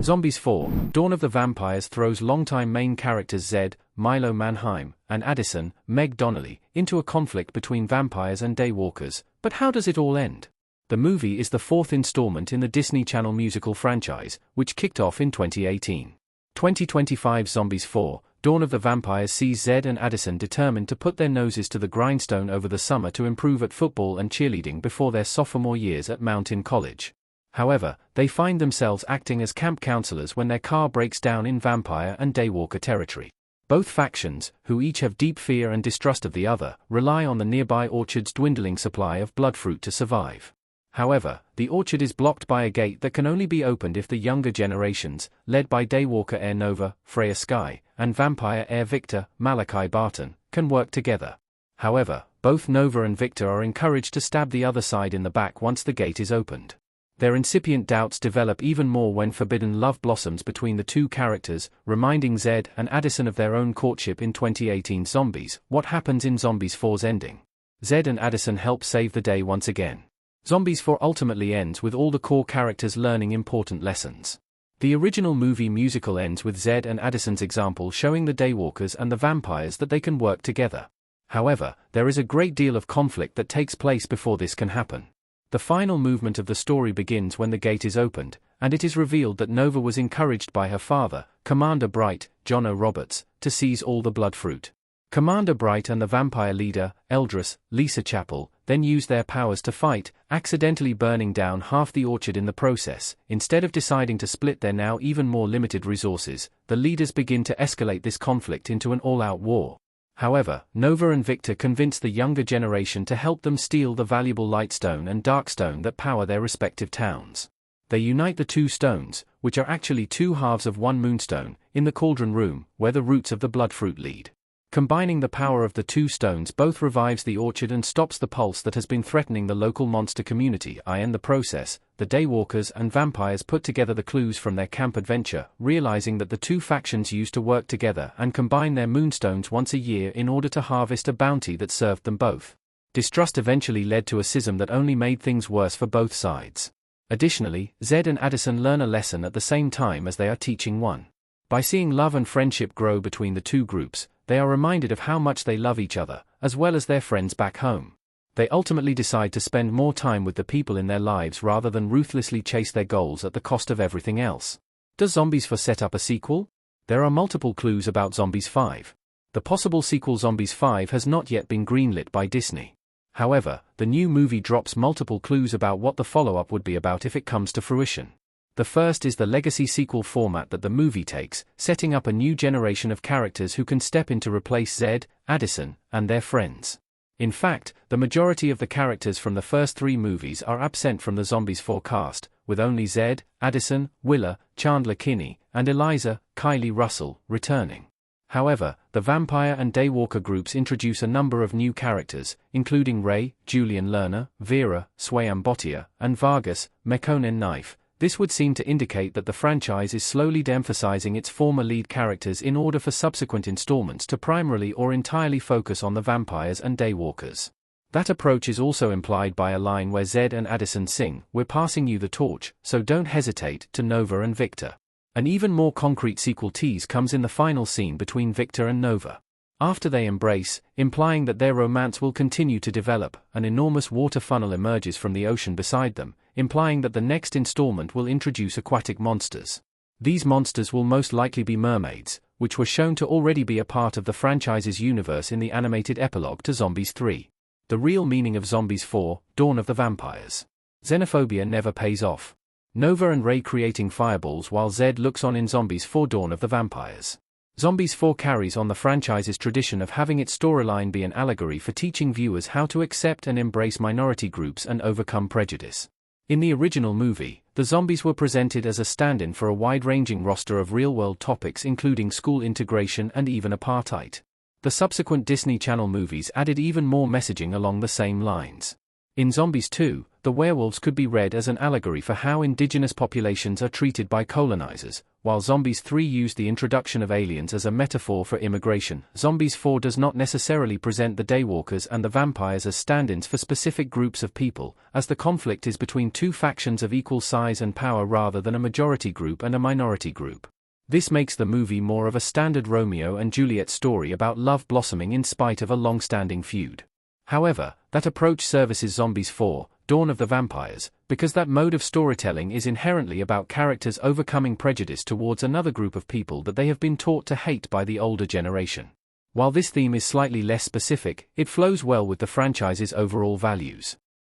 Zombies 4, Dawn of the Vampires throws longtime main characters Zed, Milo Manheim, and Addison, Meg Donnelly, into a conflict between vampires and daywalkers, but how does it all end? The movie is the fourth installment in the Disney Channel musical franchise, which kicked off in 2018. 2025 Zombies 4, Dawn of the Vampires sees Zed and Addison determined to put their noses to the grindstone over the summer to improve at football and cheerleading before their sophomore years at Mountain College. However, they find themselves acting as camp counselors when their car breaks down in vampire and daywalker territory. Both factions, who each have deep fear and distrust of the other, rely on the nearby orchard's dwindling supply of bloodfruit to survive. However, the orchard is blocked by a gate that can only be opened if the younger generations, led by daywalker heir Nova, Freya Skye, and vampire heir Victor, Malachi Barton, can work together. However, both Nova and Victor are encouraged to stab the other side in the back once the gate is opened. Their incipient doubts develop even more when forbidden love blossoms between the two characters, reminding Zed and Addison of their own courtship in 2018 Zombies. What happens in Zombies 4's ending? Zed and Addison help save the day once again. Zombies 4 ultimately ends with all the core characters learning important lessons. The original movie musical ends with Zed and Addison's example showing the daywalkers and the vampires that they can work together. However, there is a great deal of conflict that takes place before this can happen. The final movement of the story begins when the gate is opened, and it is revealed that Nova was encouraged by her father, Commander Bright, John O. Roberts, to seize all the bloodfruit. Commander Bright and the vampire leader, Eldris, Lisa Chappell, then use their powers to fight, accidentally burning down half the orchard in the process. Instead of deciding to split their now even more limited resources, the leaders begin to escalate this conflict into an all-out war. However, Nova and Victor convince the younger generation to help them steal the valuable Lightstone and Darkstone that power their respective towns. They unite the two stones, which are actually two halves of one moonstone, in the Cauldron Room, where the roots of the bloodfruit lead. Combining the power of the two stones both revives the orchard and stops the pulse that has been threatening the local monster community. In the process, the daywalkers and vampires put together the clues from their camp adventure, realizing that the two factions used to work together and combine their moonstones once a year in order to harvest a bounty that served them both. Distrust eventually led to a schism that only made things worse for both sides. Additionally, Zed and Addison learn a lesson at the same time as they are teaching one. By seeing love and friendship grow between the two groups, they are reminded of how much they love each other, as well as their friends back home. They ultimately decide to spend more time with the people in their lives rather than ruthlessly chase their goals at the cost of everything else. Does Zombies 4 set up a sequel? There are multiple clues about Zombies 5. The possible sequel Zombies 5 has not yet been greenlit by Disney. However, the new movie drops multiple clues about what the follow-up would be about if it comes to fruition. The first is the legacy sequel format that the movie takes, setting up a new generation of characters who can step in to replace Zed, Addison, and their friends. In fact, the majority of the characters from the first three movies are absent from the Zombies 4 cast, with only Zed, Addison, Willa, Chandler Kinney, and Eliza, Kylie Russell, returning. However, the vampire and daywalker groups introduce a number of new characters, including Ray, Julian Lerner, Vera, Swayam Bhatia, and Vargas, Mekonnen Knife. This would seem to indicate that the franchise is slowly de-emphasizing its former lead characters in order for subsequent installments to primarily or entirely focus on the vampires and daywalkers. That approach is also implied by a line where Zed and Addison sing, "We're passing you the torch, so don't hesitate," to Nova and Victor. An even more concrete sequel tease comes in the final scene between Victor and Nova. After they embrace, implying that their romance will continue to develop, an enormous water funnel emerges from the ocean beside them, implying that the next installment will introduce aquatic monsters. These monsters will most likely be mermaids, which were shown to already be a part of the franchise's universe in the animated epilogue to Zombies 3. The real meaning of Zombies 4, Dawn of the Vampires. Xenophobia never pays off. Nova and Ray creating fireballs while Zed looks on in Zombies 4 Dawn of the Vampires. Zombies 4 carries on the franchise's tradition of having its storyline be an allegory for teaching viewers how to accept and embrace minority groups and overcome prejudice. In the original movie, the zombies were presented as a stand-in for a wide-ranging roster of real-world topics including school integration and even apartheid. The subsequent Disney Channel movies added even more messaging along the same lines. In Zombies 2, the werewolves could be read as an allegory for how indigenous populations are treated by colonizers, while Zombies 3 used the introduction of aliens as a metaphor for immigration. Zombies 4 does not necessarily present the daywalkers and the vampires as stand-ins for specific groups of people, as the conflict is between two factions of equal size and power rather than a majority group and a minority group. This makes the movie more of a standard Romeo and Juliet story about love blossoming in spite of a long-standing feud. However, that approach services Zombies 4, Dawn of the Vampires, because that mode of storytelling is inherently about characters overcoming prejudice towards another group of people that they have been taught to hate by the older generation. While this theme is slightly less specific, it flows well with the franchise's overall values.